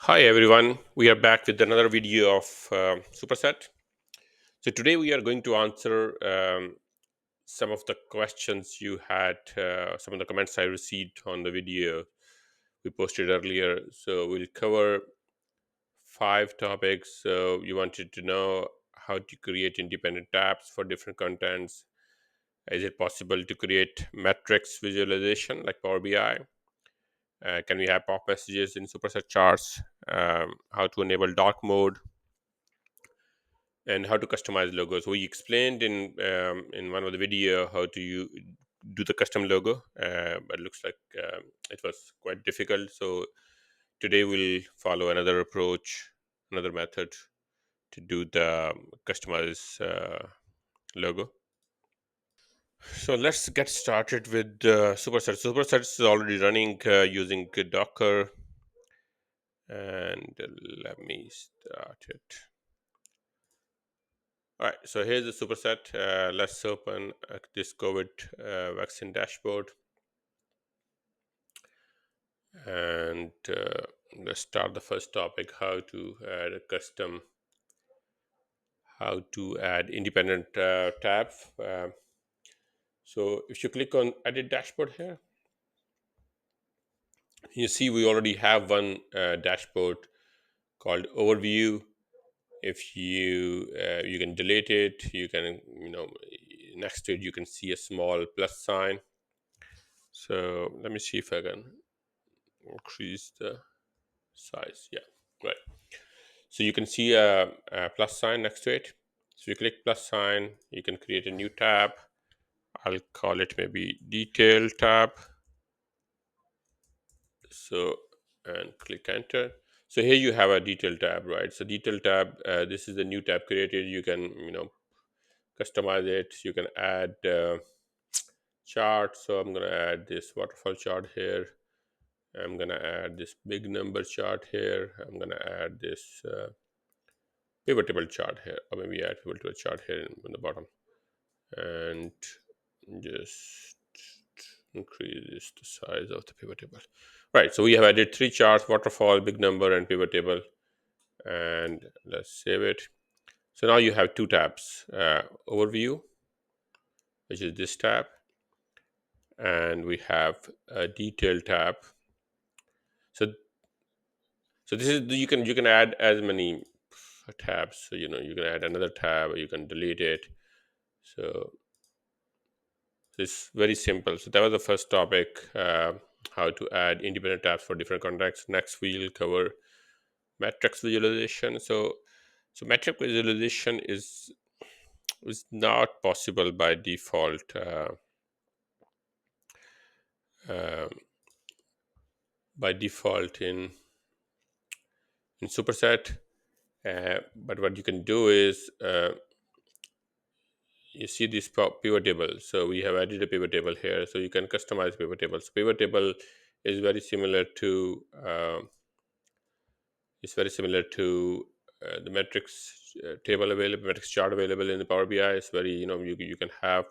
Hi everyone, we are back with another video of Superset. So today we are going to answer some of the questions you had, some of the comments I received on the video we posted earlier. So we'll cover five topics. So you wanted to know how to create independent tabs for different contents. Is it possible to create metrics visualization like Power BI? Can we have pop messages in Superset charts? How to enable dark mode and how to customize logos. We explained in one of the video how to do the custom logo, but it looks like it was quite difficult. So today we'll follow another approach, another method to do the customized logo. So let's get started with Superset. Superset is already running using Docker, and let me start it. All right, so here's the superset. Let's open this COVID vaccine dashboard, and let's start the first topic: how to add a custom, how to add independent tab. So if you click on Edit Dashboard here, you see we already have one dashboard called Overview. If you can delete it, you can next to it you can see a small plus sign. So let me see if I can increase the size. Yeah, right. So you can see a plus sign next to it. So you click plus sign, you can create a new tab. I'll call it maybe detail tab. So and click enter. So here you have a detail tab, right? So detail tab, this is the new tab created. You can customize it. You can add chart. So I'm gonna add this waterfall chart here. I'm gonna add this big number chart here. I'm gonna add this pivot table chart here, or maybe add pivot table chart here in the bottom, and just increase the size of the pivot table. Right. So we have added three charts: waterfall, big number, and pivot table. And let's save it. So now you have two tabs: overview, which is this tab, and we have a detail tab. So this is you can add as many tabs. So you can add another tab, or you can delete it. So it's very simple. So that was the first topic, how to add independent tabs for different contexts. Next, we'll cover metrics visualization. So metric visualization is not possible by default. Um, by default in Superset, but what you can do is you see this pivot table. So we have added a pivot table here. So you can customize pivot tables. Pivot table is very similar to the metrics table available, metrics chart available in the Power BI. It's very, you can have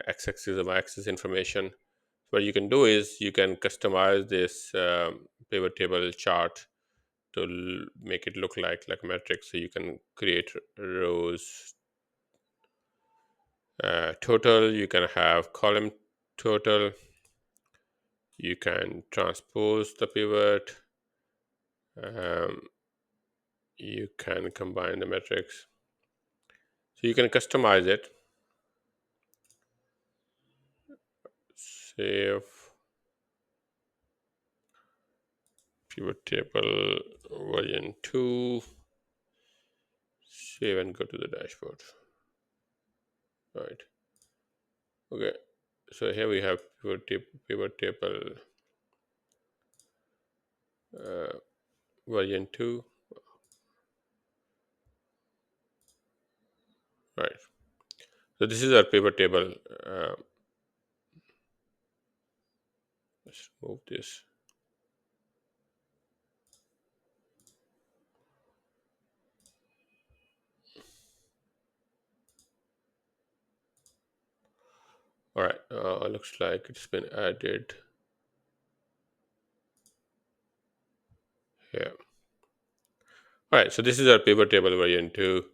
x-axis and y-axis information. What you can do is you can customize this pivot table chart to make it look like a metric. So you can create rows total. You can have column total. You can transpose the pivot. Um, you can combine the metrics. So you can customize it. Save pivot table version 2. Save and go to the dashboard. Right. Okay. So here we have pivot table uh, version 2. Right. So this is our pivot table. Let's move this. All right. Looks like it's been added. Yeah. All right. So this is our pivot table version 2.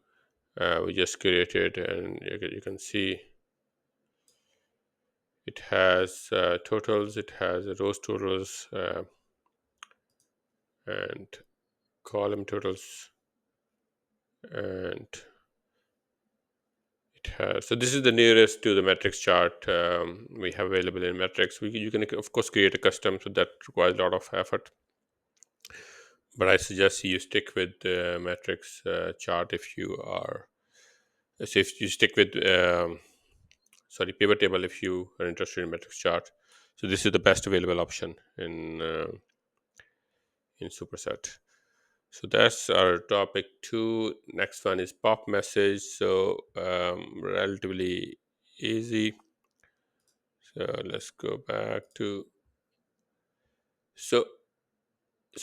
We just created, and you can see it has totals, it has rows totals, and column totals, and it has. So this is the nearest to the metrics chart we have available in metrics. You can of course create a custom, so that requires a lot of effort. But I suggest you stick with the metrics chart if you are. So if you stick with sorry, pivot table if you are interested in metrics chart. So this is the best available option in Superset. So that's our topic 2. Next one is pop message. So relatively easy. So let's go back to. So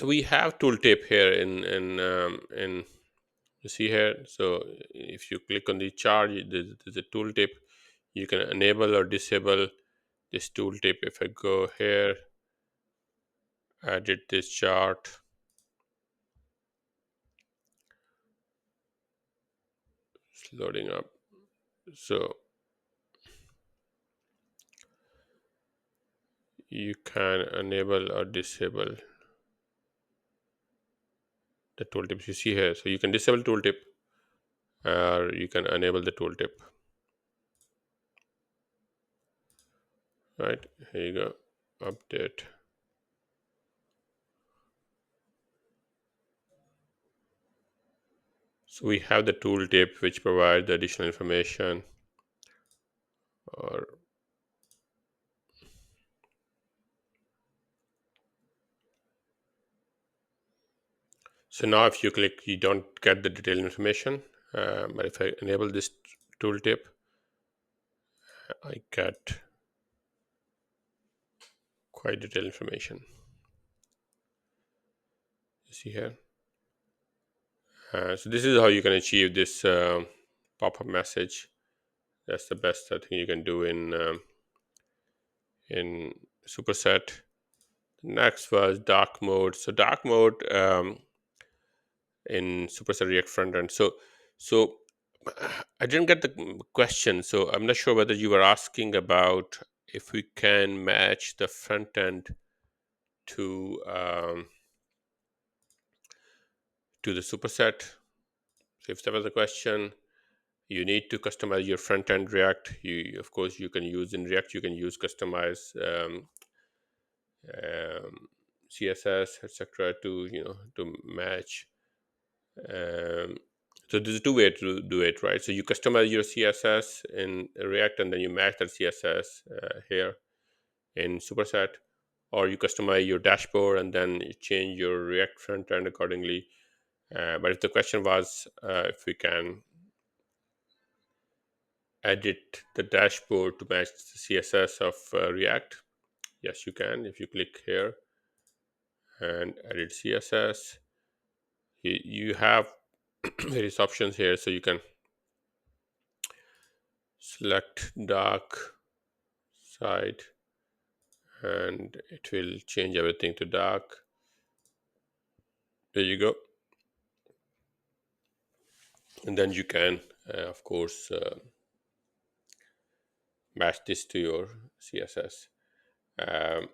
we have tooltip here in you see here. So if you click on the chart, there's a tooltip. You can enable or disable this tooltip. If I go here, edit this chart, it's loading up. So you can enable or disable the tooltips you see here. So you can disable tooltip or you can enable the tooltip. Right, here you go. Update. So we have the tooltip which provides the additional information. Or so now if you click, you don't get the detailed information. But if I enable this tooltip, I get quite detailed information. You see here. So this is how you can achieve this pop-up message. That's the best I think you can do in Superset. Next was dark mode. So dark mode in Superset React frontend. So I didn't get the question. So I'm not sure whether you were asking about if we can match the front end to to the Superset. So if that was the question, you need to customize your front end React. You of course you can use in React. You can use customize um, CSS, etc. to to match. Um, so there's two ways to do it, right? So you customize your CSS in React, and then you match that CSS here in Superset, or you customize your dashboard and then you change your React front end accordingly. But if the question was if we can edit the dashboard to match the CSS of React, yes, you can. If you click here and edit CSS, you have various options here. So you can select dark side and it will change everything to dark. There you go. And then you can of course match this to your CSS. um,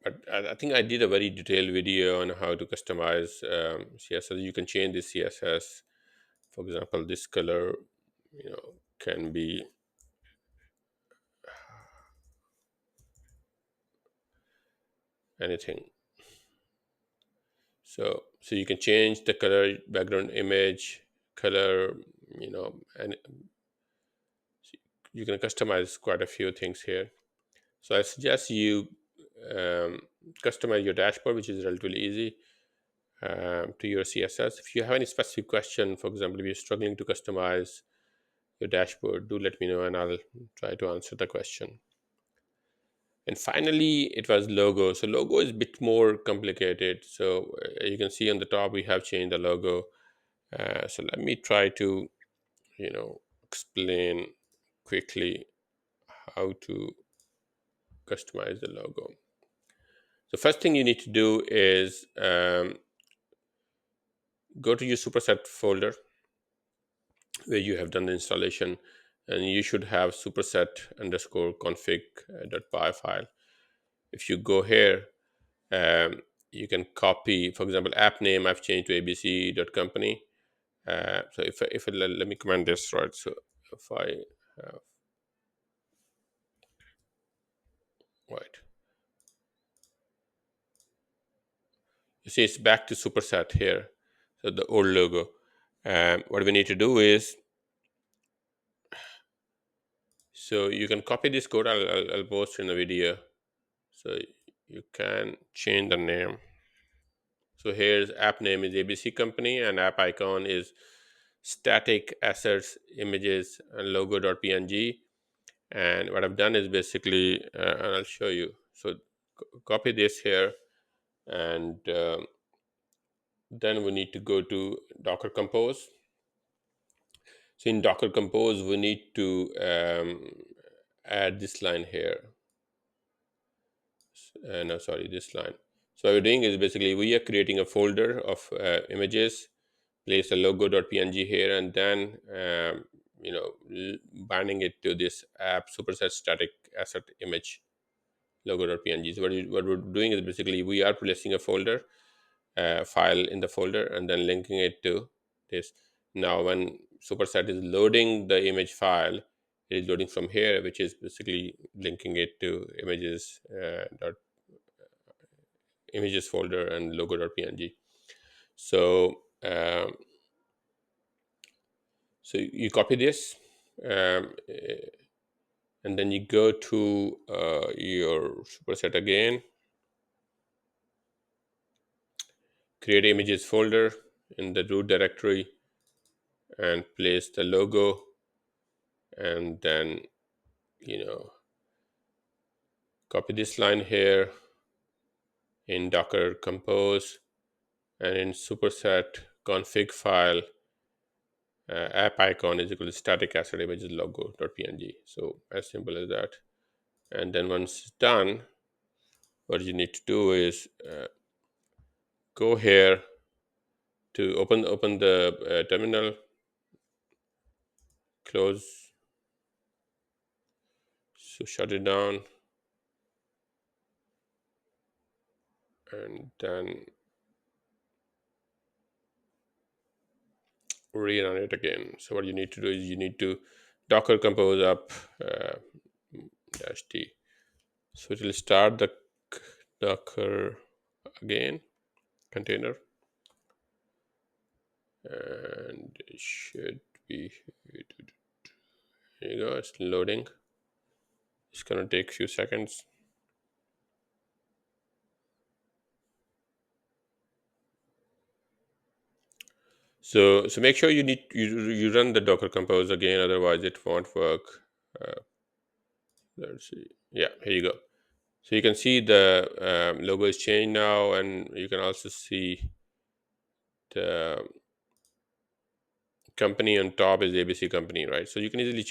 but I think I did a very detailed video on how to customize CSS. You can change the CSS. For example, this color can be anything. So you can change the color, background image color, and you can customize quite a few things here. So I suggest you um, customize your dashboard, which is relatively easy, to your CSS. If you have any specific question, for example, if you're struggling to customize your dashboard, do let me know and I'll try to answer the question. And finally, it was logo. So logo is a bit more complicated. So you can see on the top, we have changed the logo. So let me try to, explain quickly how to customize the logo. So first thing you need to do is go to your superset folder where you have done the installation, and you should have superset underscore config.py file. If you go here, um, you can copy, for example, app name I've changed to abc.company. So if let me command this, right? So if I have, right, you see it's back to superset here, so the old logo. What we need to do is, so you can copy this code. I'll post in the video, so you can change the name. So here's app name is ABC Company, and app icon is static assets images and logo.png. And what I've done is basically, and I'll show you. So copy this here, and then we need to go to Docker Compose. So in Docker Compose, we need to add this line here. No, sorry, this line. So what we're doing is basically we are creating a folder of images, place a logo.png here, and then binding it to this app superset static asset image logo.png. So what we're doing is basically we are placing a folder file in the folder and then linking it to this. Now when superset is loading the image file, it is loading from here, which is basically linking it to images folder and logo.png. So so you copy this, and then you go to your superset again, create images folder in the root directory, and place the logo, and then copy this line here in Docker Compose, and in superset config file, app icon is equal to static asset images logo.png. So as simple as that. And then once it's done, what you need to do is go here to open the terminal, close, so shut it down, and then rerun it again. So what you need to do is you need to Docker Compose up -t. So it will start the Docker again container, and it should be, here you go, it's loading. It's gonna take a few seconds. So make sure you run the Docker Compose again, otherwise it won't work. Let's see. Yeah, here you go. So you can see the logo is changed now, and you can also see the company on top is ABC Company, right? So you can easily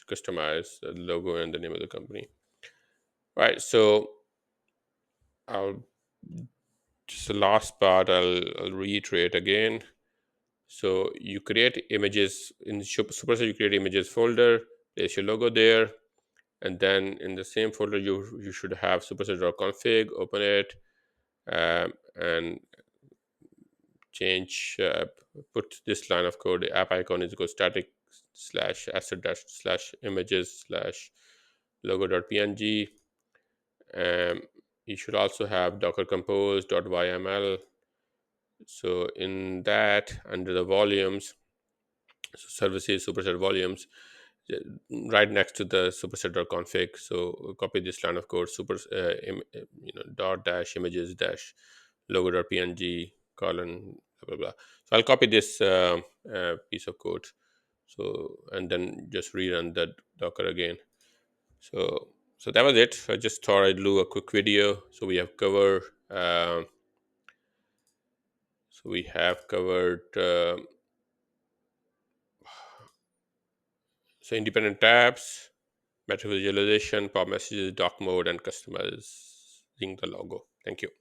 customize the logo and the name of the company, right? So I'll just the last part I'll reiterate again. So you create images in Superset. You create images folder, place your logo there, and then in the same folder you should have superset.config. Open it, and change. Put this line of code. The app icon is equal static slash asset dash slash images slash logo.png. Um, you should also have docker compose.yml. So in that, under the volumes, so services superset volumes, uh, right next to the superset.config. So copy this line of code, dot dash images dash logo.png colon blah blah blah. So I'll copy this piece of code. So and then just rerun that Docker again. So that was it. I just thought I'd do a quick video. So we have covered. So we have covered. So independent tabs, meta visualization, pop messages, doc mode, and customizing the logo. Thank you.